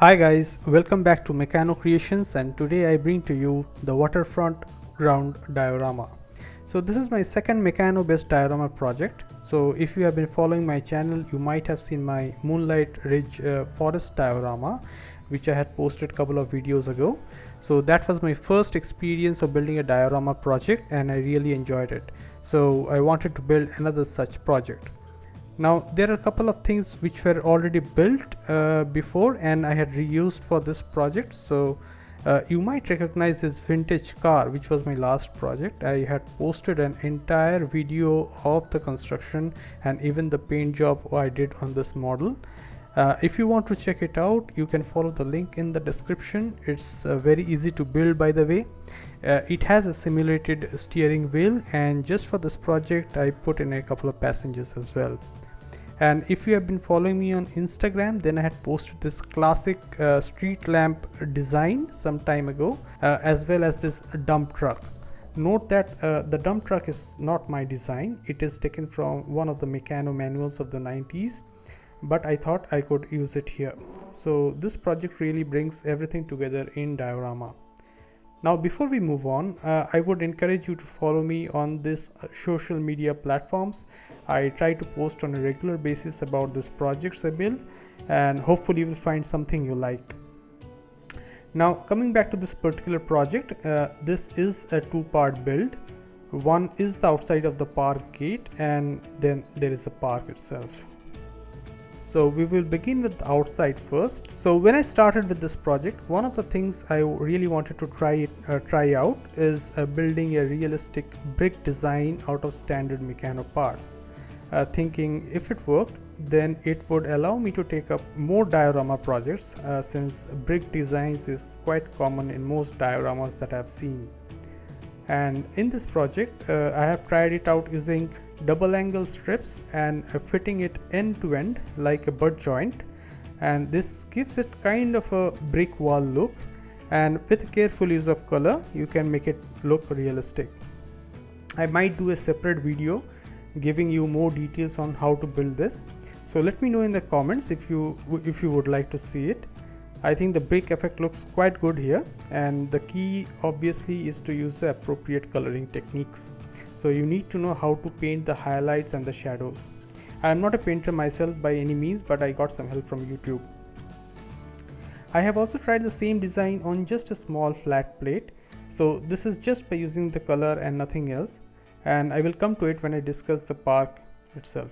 Hi guys, welcome back to Meccano Creations, and today I bring to you the Waterfront Ground diorama. So this is my second Meccano based diorama project. So if you have been following my channel, you might have seen my Moonlight Ridge forest diorama, which I had posted a couple of videos ago. So that was my first experience of building a diorama project and I really enjoyed it. So I wanted to build another such project. Now there are a couple of things which were already built before and I had reused for this project. So you might recognize this vintage car, which was my last project. I had posted an entire video of the construction and even the paint job I did on this model. If you want to check it out, you can follow the link in the description. It's very easy to build, by the way. It has a simulated steering wheel, and just for this project I put in a couple of passengers as well. And if you have been following me on Instagram, then I had posted this classic street lamp design some time ago, as well as this dump truck. Note that the dump truck is not my design. It is taken from one of the Meccano manuals of the 90s, but I thought I could use it here. So this project really brings everything together in diorama. Now before we move on, I would encourage you to follow me on this social media platforms. I try to post on a regular basis about these projects I build, and hopefully you will find something you like. Now coming back to this particular project, this is a two-part build. One is the outside of the park gate, and then there is the park itself. So we will begin with the outside first. So when I started with this project, one of the things I really wanted to try out is building a realistic brick design out of standard Meccano parts. Thinking if it worked, then it would allow me to take up more diorama projects, since brick designs is quite common in most dioramas that I have seen. And in this project, I have tried it out using double angle strips and fitting it end to end like a butt joint, and this gives it kind of a brick wall look, and with careful use of color you can make it look realistic. I might do a separate video giving you more details on how to build this, so let me know in the comments if you would like to see it. I think the brick effect looks quite good here, and the key obviously is to use the appropriate coloring techniques. So you need to know how to paint the highlights and the shadows. I am not a painter myself by any means, but I got some help from YouTube. I have also tried the same design on just a small flat plate. So this is just by using the color and nothing else, and I will come to it when I discuss the park itself.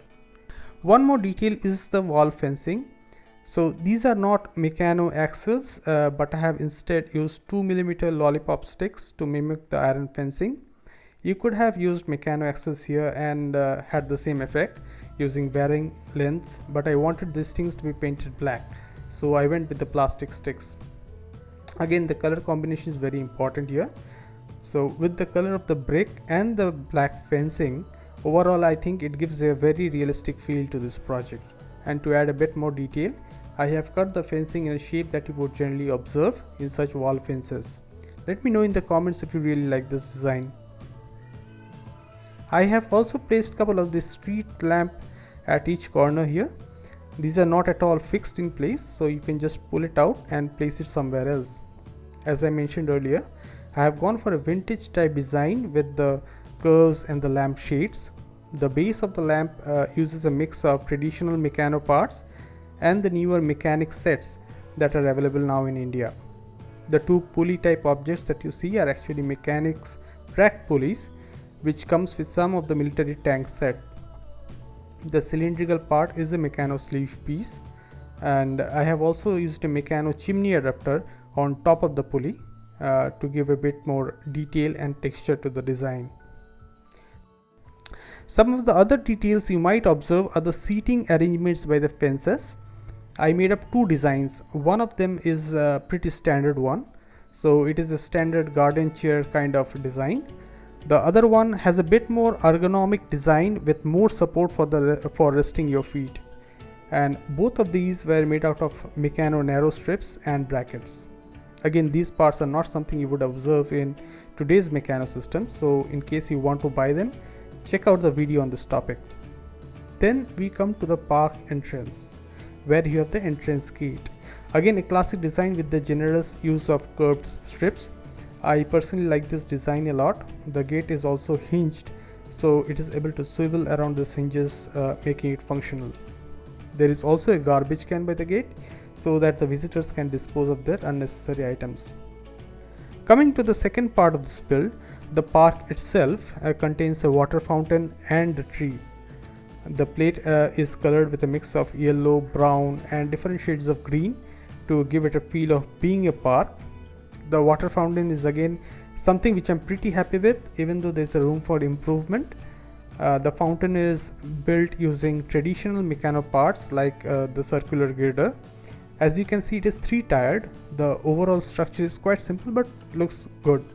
One more detail is the wall fencing. So these are not Meccano axles, but I have instead used 2mm lollipop sticks to mimic the iron fencing. You could have used Meccano axles here and had the same effect using varying lengths, but I wanted these things to be painted black, so I went with the plastic sticks. Again, the color combination is very important here. So with the color of the brick and the black fencing, overall I think it gives a very realistic feel to this project. And to add a bit more detail, I have cut the fencing in a shape that you would generally observe in such wall fences. Let me know in the comments if you really like this design. I have also placed a couple of the street lamp at each corner here. These are not at all fixed in place, so you can just pull it out and place it somewhere else. As I mentioned earlier, I have gone for a vintage type design with the curves and the lamp shades. The base of the lamp uses a mix of traditional Meccano parts and the newer Mechanix sets that are available now in India. The two pulley type objects that you see are actually Mechanix track pulleys, which comes with some of the military tank set. The cylindrical part is a Meccano sleeve piece, and I have also used a Meccano chimney adapter on top of the pulley to give a bit more detail and texture to the design. Some of the other details you might observe are the seating arrangements by the fences. I made up two designs. One of them is a pretty standard one, so it is a standard garden chair kind of design. The other one has a bit more ergonomic design with more support for resting your feet, and both of these were made out of Meccano narrow strips and brackets. Again, these parts are not something you would observe in today's Meccano system, so in case you want to buy them, check out the video on this topic. Then we come to the park entrance, where you have the entrance gate. Again, a classic design with the generous use of curved strips. I personally like this design a lot. The gate is also hinged, so it is able to swivel around the hinges, making it functional. There is also a garbage can by the gate so that the visitors can dispose of their unnecessary items. Coming to the second part of this build, the park itself contains a water fountain and a tree. The plate is colored with a mix of yellow, brown and different shades of green to give it a feel of being a park. The water fountain is again something which I'm pretty happy with, even though there's a room for improvement. The fountain is built using traditional Meccano parts like the circular girder. As you can see, it is 3-tiered. The overall structure is quite simple but looks good.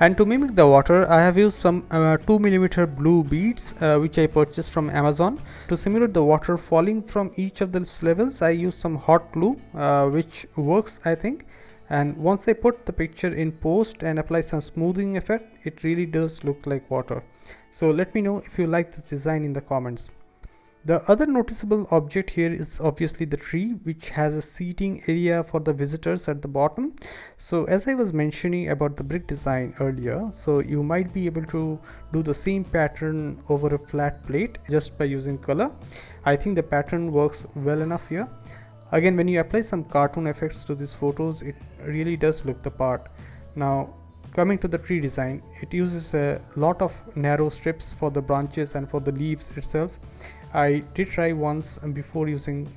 And to mimic the water, I have used some 2mm blue beads which I purchased from Amazon. To simulate the water falling from each of the levels, I used some hot glue which works, I think. And once I put the picture in post and apply some smoothing effect, it really does look like water. So let me know if you like this design in the comments. The other noticeable object here is obviously the tree, which has a seating area for the visitors at the bottom. So as I was mentioning about the brick design earlier, so you might be able to do the same pattern over a flat plate just by using color. I think the pattern works well enough here. Again, when you apply some cartoon effects to these photos, it really does look the part. Now coming to the tree design, it uses a lot of narrow strips for the branches and for the leaves itself. I did try once before using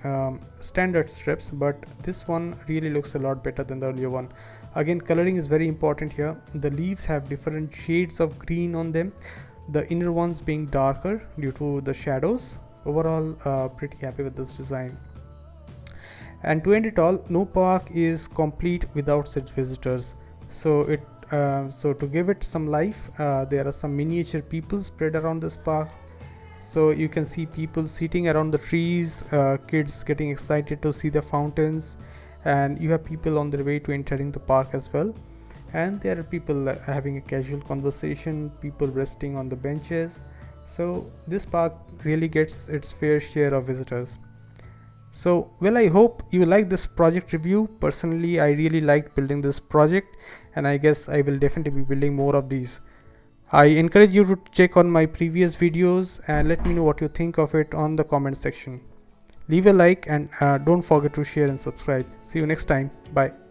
standard strips, but this one really looks a lot better than the earlier one. Again, coloring is very important here. The leaves have different shades of green on them, the inner ones being darker due to the shadows. Overall, pretty happy with this design. And to end it all, no park is complete without such visitors. So to give it some life, there are some miniature people spread around this park. So you can see people sitting around the trees, kids getting excited to see the fountains, and you have people on their way to entering the park as well. And there are people having a casual conversation, people resting on the benches. So this park really gets its fair share of visitors. So well, I hope you like this project review. Personally, I really liked building this project, and I guess I will definitely be building more of these. I encourage you to check on my previous videos and let me know what you think of it on the comment section. Leave a like and don't forget to share and subscribe. See you next time. Bye.